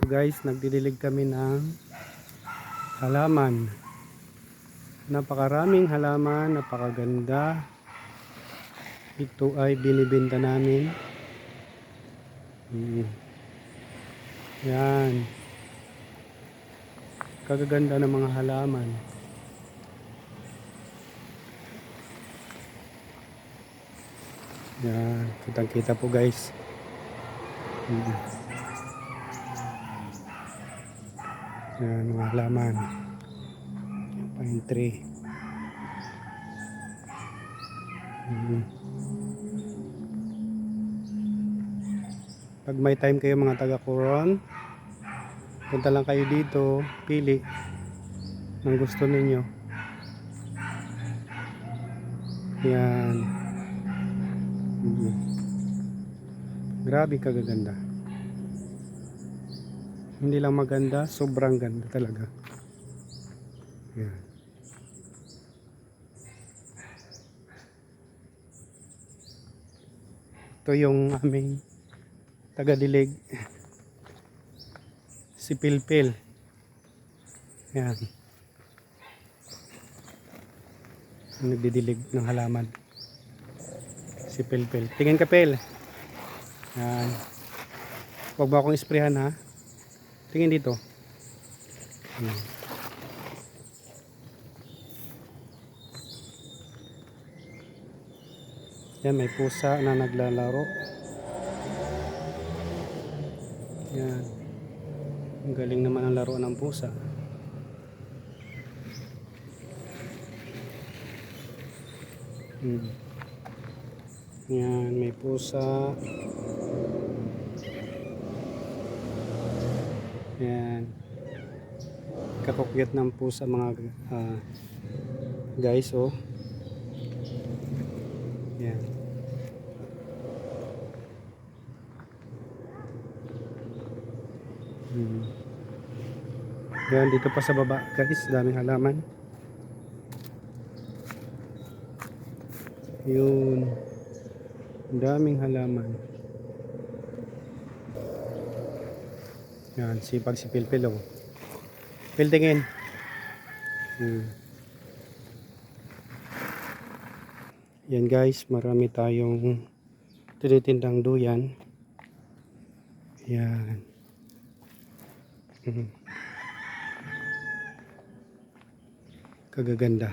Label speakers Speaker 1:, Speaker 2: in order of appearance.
Speaker 1: So guys, nagdidilig kami ng halaman. Napakaraming halaman, napakaganda. Ito ay binibenta namin. Yan. Kagaganda ng mga halaman. Yan, kitang-kita po guys. Yan, mga halaman. Pine tree. Pag may time kayo mga taga-Coron, punta lang kayo dito, pili ng gusto ninyo. Yan. Grabe kagaganda. Hindi lang maganda, sobrang ganda talaga. Yan. Ito yung aming taga-dilig, si Pilpil. Yan. Nagdidilig ng halaman. Si Pilpil. Tingin ka, Pel. Yan. Huwag mo akong isprehan ha. Tingin dito. Yan. Yan, may pusa na naglalaro. Yan. Ang galing naman ang laro ng pusa. Yan, may pusa. Yan. Kakukyat ng pusa mga guys, oh. Yan. Yan, dito pa sa baba guys, daming halaman. Yun, daming halaman. Yan, sipag si Pilpil, oh. Pil, tingin. Yan guys, marami tayong tinitindang duyan. Yan. Kagaganda.